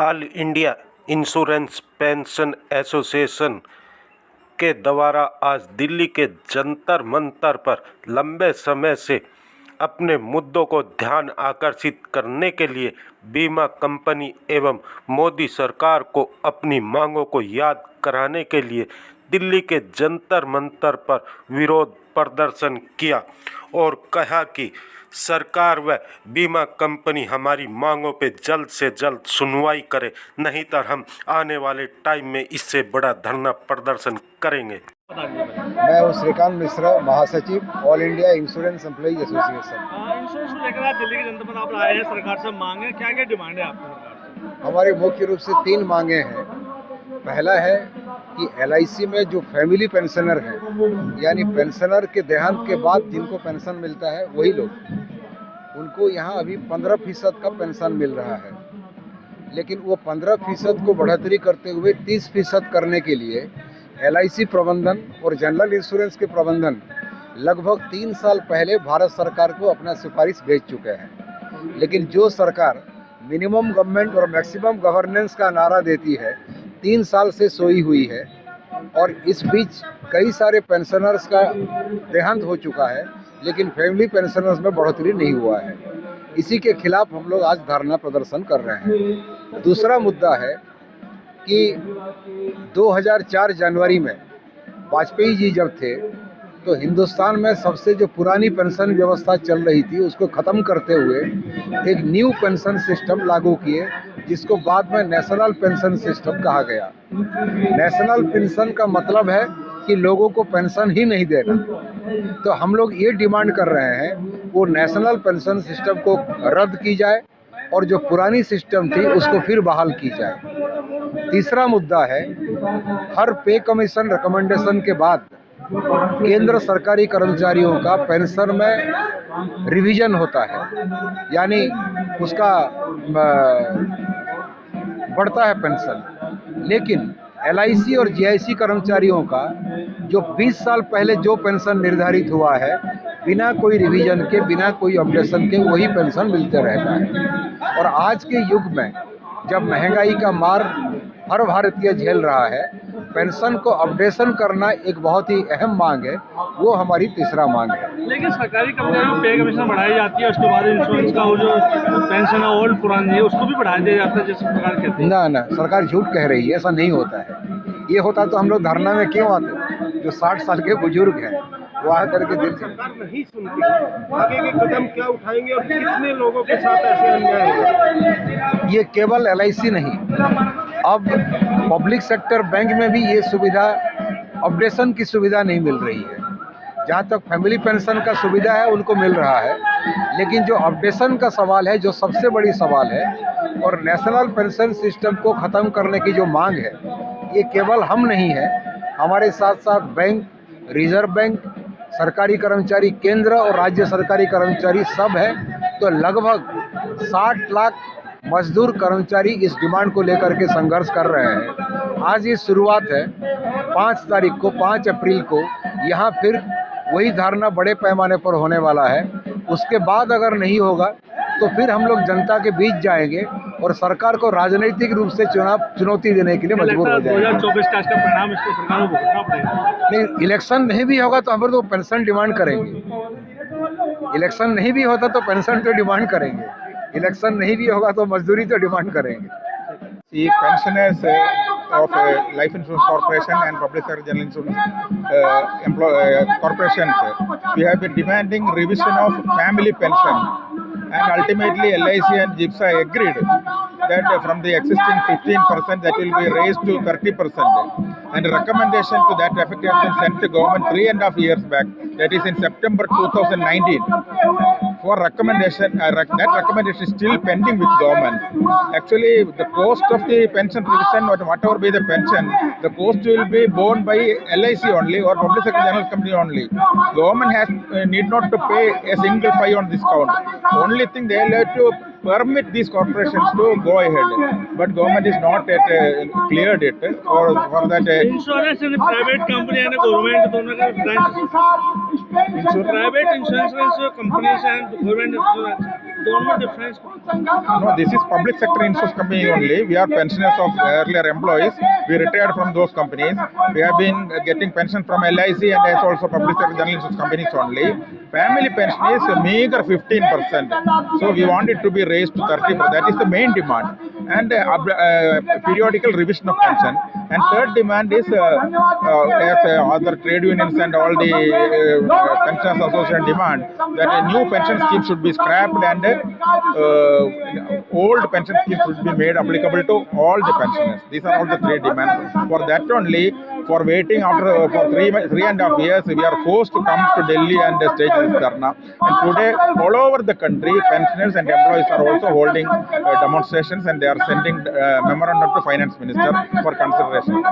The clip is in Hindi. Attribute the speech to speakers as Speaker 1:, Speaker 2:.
Speaker 1: All India insurance pension association के द्वारा आज दिल्ली के जंतर मंतर पर लंबे समय से अपने मुद्दों को ध्यान आकर्षित करने के लिए बीमा कंपनी एवं मोदी सरकार को अपनी मांगों को याद कराने के लिए दिल्ली के जंतर मंतर पर विरोध प्रदर्शन किया और कहा कि सरकार व बीमा कंपनी हमारी मांगों पे जल्द से जल्द सुनवाई करे, नहीं तो हम आने वाले टाइम में इससे बड़ा धरना प्रदर्शन करेंगे।
Speaker 2: मैं हूँ श्रीकांत मिश्रा, महासचिव all India insurance employee association.
Speaker 3: Insurance को लेकर आज दिल्ली के जनता पर आप आए हैं, सरकार से मांगे क्या क्या डिमांड है आपकी सरकार से?
Speaker 2: हमारी मुख्य रूप से 3 मांगे हैं। पहला है कि LIC में जो फैमिली पेंशनर हैं, यानी पेंशनर के देहांत के बाद जिनको पेंशन मिलता है वही लोग, उनको यहाँ अभी 15% का पेंशन मिल रहा है, लेकिन वो 15% को बढ़ोतरी करते हुए 30% करने के लिए LIC प्रबंधन और जनरल इंश्योरेंस के प्रबंधन लगभग 3 साल पहले भारत सरकार को अपना सिफारिश भेज चुके हैं। लेकिन जो सरकार मिनिमम गवर्नमेंट और मैक्सिमम गवर्नेंस का नारा देती है, 3 साल से सोई हुई है और इस बीच कई सारे पेंशनर्स का देहांत हो चुका है, लेकिन फैमिली पेंशनर्स में बढ़ोतरी नहीं हुआ है। इसी के खिलाफ हम लोग आज धरना प्रदर्शन कर रहे हैं। दूसरा मुद्दा है कि 2004 जनवरी में वाजपेयी जी जब थे तो हिंदुस्तान में सबसे जो पुरानी पेंशन व्यवस्था चल रही थी उसको ख़त्म करते हुए एक न्यू पेंशन सिस्टम लागू किए, जिसको बाद में नेशनल पेंशन सिस्टम कहा गया। नेशनल पेंशन का मतलब है कि लोगों को पेंशन ही नहीं देना। तो हम लोग ये डिमांड कर रहे हैं वो नेशनल पेंशन सिस्टम को रद्द की जाए और जो पुरानी सिस्टम थी उसको फिर बहाल की जाए। तीसरा मुद्दा है, हर पे कमीशन रिकमेंडेशन के बाद केंद्र सरकारी कर्मचारियों का पेंशन में रिवीजन होता है, यानी उसका बढ़ता है पेंशन। लेकिन LIC और GIC कर्मचारियों का जो 20 साल पहले जो पेंशन निर्धारित हुआ है, बिना कोई रिवीजन के, बिना कोई अपडेशन के वही पेंशन मिलते रहता है। और आज के युग में जब महंगाई का मार हर भारतीय झेल रहा है, पेंशन को अपडेशन करना एक बहुत ही अहम मांग है। वो हमारी तीसरा मांग है।
Speaker 3: लेकिन सरकारी कंपनियों में पे कमीशन बढ़ाई जाती है, उसके बाद इंश्योरेंस का वो जो पेंशन है ओल्ड पुरानी है उसको भी बढ़ा दिया जाता है जैसे सरकार कहती है।
Speaker 2: ना, सरकार झूठ कह रही है, ऐसा नहीं होता है। ये होता तो हम लोग धरना में क्यों आते? जो 60 साल के बुजुर्ग हैं वो आ करके दिल से
Speaker 4: सरकार नहीं सुनती, आगे के कदम क्या उठाएंगे और कितने लोगों के साथ ऐसे अन्याय होगा?
Speaker 2: ये केवल LIC नहीं, अब पब्लिक सेक्टर बैंक में भी ये सुविधा, अपडेशन की सुविधा नहीं मिल रही है। जहाँ तक फैमिली पेंशन का सुविधा है उनको मिल रहा है, लेकिन जो अपडेशन का सवाल है, जो सबसे बड़ी सवाल है, और नेशनल पेंशन सिस्टम को ख़त्म करने की जो मांग है, ये केवल हम नहीं है, हमारे साथ साथ बैंक, रिजर्व बैंक, सरकारी कर्मचारी, केंद्र और राज्य सरकारी कर्मचारी सब है। तो लगभग 60 लाख मजदूर कर्मचारी इस डिमांड को लेकर के संघर्ष कर रहे हैं। आज ये शुरुआत है। 5 तारीख को, 5 अप्रैल को यहाँ फिर वही धरना बड़े पैमाने पर होने वाला है। उसके बाद अगर नहीं होगा तो फिर हम लोग जनता के बीच जाएंगे और सरकार को राजनीतिक रूप से चुनौती देने के लिए मजबूर हो जाएंगे।
Speaker 3: 2024 का इसका परिणाम इसको सरकार को भुगतना पड़ेगा।
Speaker 2: नहीं, इलेक्शन नहीं भी होगा तो हम तो पेंशन डिमांड करेंगे। इलेक्शन नहीं भी होता तो पेंशन तो डिमांड करेंगे, इलेक्शन नहीं भी होगा तो मजदूरी तो डिमांड करेंगे।
Speaker 5: The pensioners of Life Insurance Corporation and Public Sector General Insurance corporations, we have been demanding revision of family pension, and ultimately LIC and GIPSA agreed that from the existing 15% that will be raised to 30%, and a recommendation to that effect has been sent to government 3.5 years back, that is in September 2019. For recommendation, that recommendation is still pending with government. Actually, the cost of the pension revision, or whatever be the pension, the cost will be borne by LIC only or Public Sector General Company only. Government has need not to pay a single pie on this count. Only thing they have to permit these corporations to go ahead, but government is not yet cleared it for that.
Speaker 3: Insurance private company and government दोनों का private insurance companies and government insurance दोनों में difference?
Speaker 5: No, this is public sector insurance company only. We are pensioners of earlier employees. We retired from those companies. We have been getting pension from LIC and as also public sector general insurance companies only. Family pension is a meager 15%. So we want it to be raised to 30%. That is the main demand. And periodical revision of pension. And third demand is as other trade unions and all the pensioners association demand that a new pension scheme should be scrapped and old pension scheme should be made applicable to all the pensioners. These are all the three demands. For that only, for waiting after for 3.5 years, we are forced to come to Delhi and stage this dharna. And today, all over the country, pensioners and employees are also holding demonstrations, and they are sending memorandum to Finance Minister for consideration.